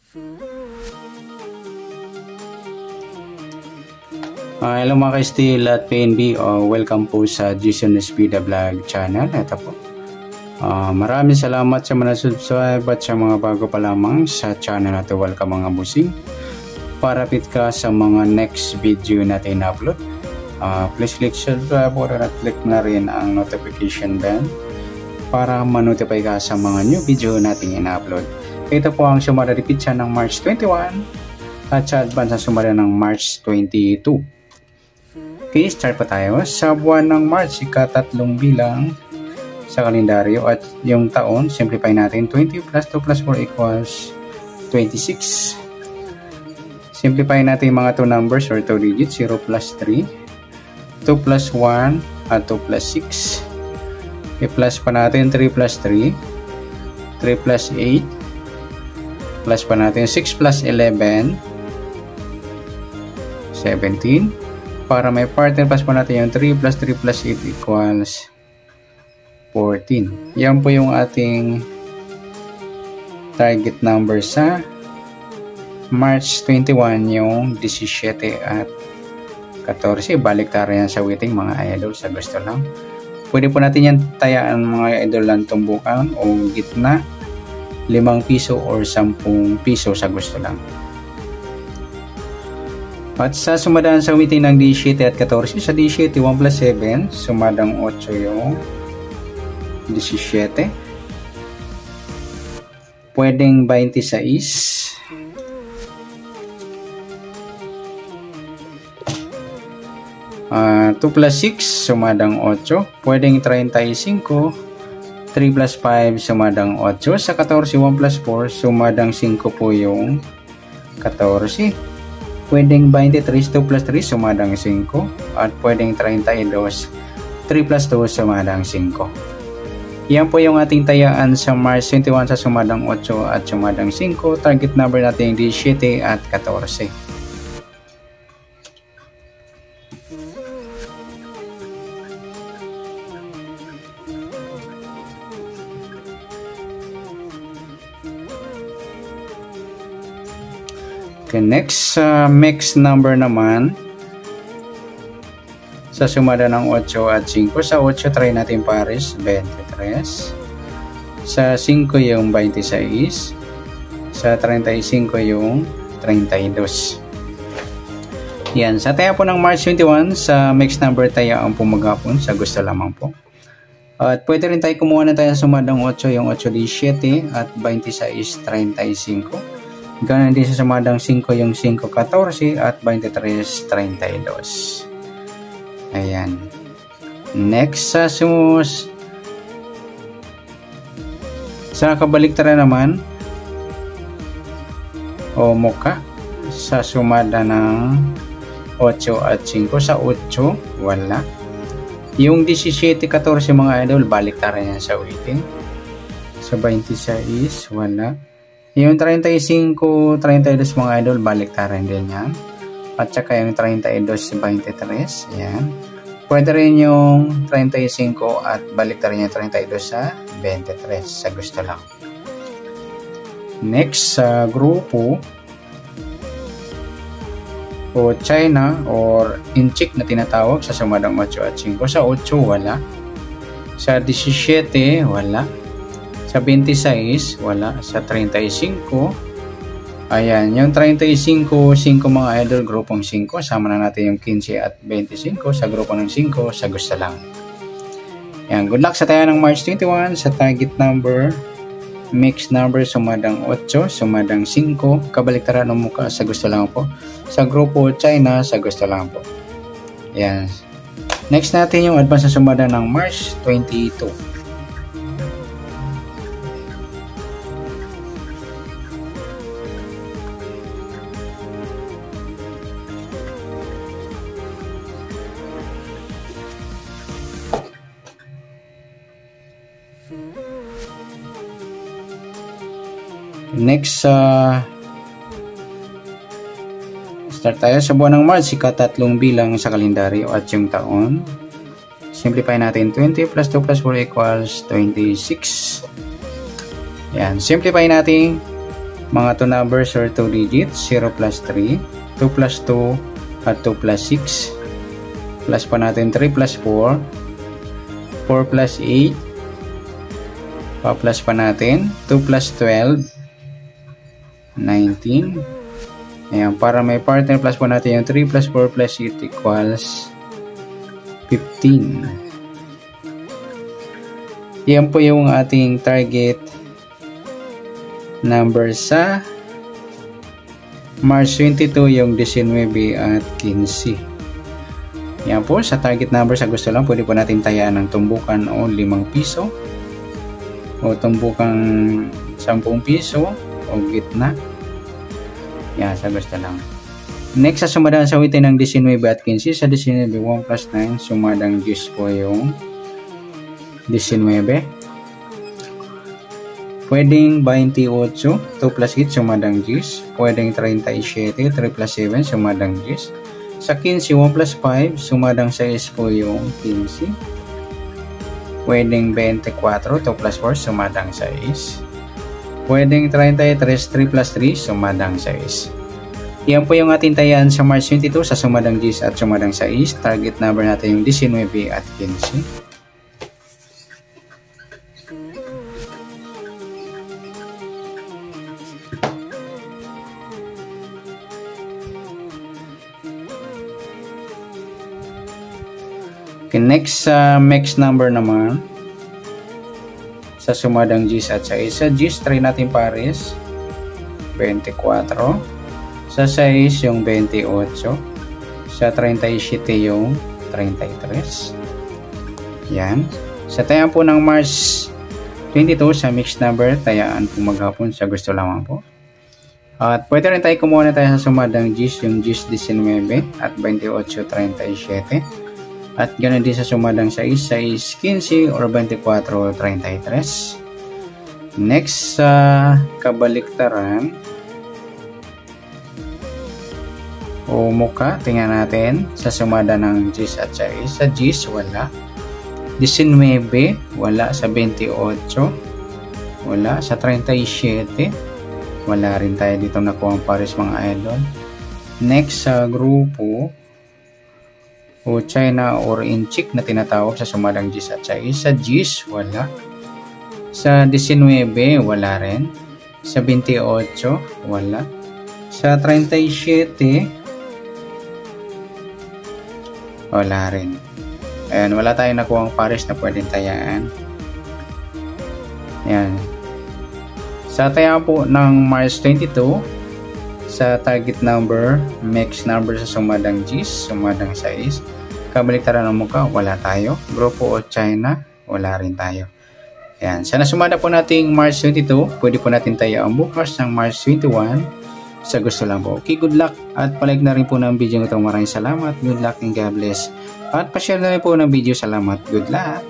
Hello mga ka-Steel at PNB, welcome po sa Jason Espida Vlog channel. Ito po, maraming salamat sa mga subscribe at sa mga bago pa lamang sa channel na ito. Welcome mga busing, parapit ka sa mga next video natin na-upload. Please click subscribe at click na rin ang notification bell para ma-notify ka sa mga new video natin ina-upload. Ito po ang summary pizza ng March 21 at sa advance na summary ng March 22. Okay, start pa tayo. Sa buwan ng March, ika-tatlong bilang sa kalendaryo at yung taon, simplify natin. 20 plus 2 plus 4 equals 26. Simplify natin yung mga 2 numbers or 2 digits. 0 plus 3, 2 plus 1 at 2 plus 6. I-plus pa natin 3 plus 3, 3 plus 8, plus pa natin 6 plus 11, 17. Para may partner, plus pa natin yung 3 plus 3 plus 8 equals 14. Yan po yung ating target number sa March 21, yung 17 at 14. Baliktaran yan sa waiting mga idol, sa gusto lang. Pwede po natin yan tayaan mga idol lang tumbukan o gitna, 5 piso or 10 piso sa gusto lang. At sa sumadaan sa waiting ng 17 at 14, sa 17, 1 plus 7, sumadang 8 yung 17. Pwedeng 26. 2 plus 6, sumadang 8. Pwedeng 35. 3 plus 5, sumadang 8. Sa 14, 1 plus 4, sumadang 5 po yung 14. Pwedeng 23, 2 plus 3, sumadang 5. At pwedeng 32, 3 plus 2, sumadang 5. Yan po yung ating tayaan sa March 21 sa sumadang 8 at sumadang 5. Target number natin 17 at 14. Okay, next, mix number naman sa sumada ng 8 at 5. Sa 8 try natin pares 23, sa 5 yung 26, sa 35 yung 32. Yan, sa taya po ng March 21 sa mix number taya ang pumagapon sa gusto lamang po. At pwede rin tayo kumuha na tayo sa sumadang 8 yung 8 17 at 26 35. Ganun din sa sumadang 5 yung 5 14 at 23 32. Ayan. Next, sa kabaliktaran naman o muka sa sumada ng 8 at 5. Sa 8 wala. Yung 17 14 mga idol, baliktaran yan sa waiting. Sa 26 wala. Yung 35, 32 mga idol, baliktaran din yan. At saka yung 32, 23, yan. Pwede rin yung 35 at baliktaran yung 32 sa 23, sa gusto lang. Next, sa grupo o China or inchik na tinatawag sa sumadang 8 at 5. Sa 8, wala. Sa 17, wala. Sa 26, wala. Sa 35, ayan. Yung 35, 5 mga idol, grupong 5. Sama na natin yung 15 at 25 sa grupo ng 5, sa gusto lang. Yan. Good luck sa tayo ng March 21 sa target number, mix number, sumadang 8, sumadang 5. Kabaliktaran ng muka, sa gusto lang po. Sa grupo China, sa gusto lang po. Yan. Next natin yung advance na sumadang ng March 22. Next, start tayo sa buwan ng March, ika-tatlong bilang sa kalendaryo at yung taon. Simplify natin. 20 plus 2 plus 4 equals 26. Yan, simplify natin mga 2 numbers or 2 digits, 0 plus 3, 2 plus 2 at 2 plus 6. Plus pa natin 3 plus 4, 4 plus 8, pa-plus pa natin 2 plus 12, 19. Ayan, para may partner, plus pa natin yung 3 plus 4 plus 8 equals 15. Yan po yung ating target number sa March 22, yung 19 at 15. Yan po, sa target number sa gusto lang, pwede po natin tayaan ng tumbukan o 5 piso o tumbukang 10 piso o gitna. Yan, sa gusto lang. Next, sa sumadang sa witin ng 19 at 15, sa 19, 1 plus 9, sumadang 10 po yung 19. Pwedeng 28, 2 plus 8, sumadang 10. Pwedeng 37, 3 plus 7, sumadang 10. Sa 15, 1 plus 5, sumadang 6 po yung 15. Pwedeng 24, 2 plus 4, sumadang 6. Pwedeng 33, 3 plus 3, sumadang 6. Yan po yung ating tayaan sa March 22 sa sumadang 10 at sumadang 6. Target number natin yung 19 at 15. Okay, next mix number naman sa sumadang 10 at 6. Sa 10, try natin pares 24. Sa 6 yung 28. Sa 37 yung 33. Yan. Sa tayaan po ng March 22 sa mixed number, tayaan po maghapon sa gusto lamang po. At pwede rin tayo kumuha na tayo sa sumadang 10, yung 10-19 at 28-37. At ganoon din sa sumadang 6, 6-15 or 24-33. Next sa kabaliktaran o muka, tingnan natin sa sumada ng 10 at 6. Sa 10 wala, 19 wala, sa 28 wala, sa 37 wala rin tayo dito nakuha ang pares mga idol. Next sa grupo o China or inchik na tinatawag sa sumadang 10 at 6. Sa 10 wala, sa 19 wala rin, sa 28 wala, sa 37 wala rin. Ayan, wala tayong nakuha ang pares na pwedeng tayaan. Ayan. Sa tayaan po ng March 22 sa target number, mix number sa sumadang 10, sumadang 6, kabaliktaran ng mukha, wala tayo. Grupo o China, wala rin tayo. Ayan. Sa nasumada po nating March 22, pwede po natin tayo ang bukas ng March 21 sa gusto lang po. Okay, good luck at palike na rin po ng video ito. Maraming salamat. Good luck and God bless. At pa-share na rin po ng video. Salamat. Good luck.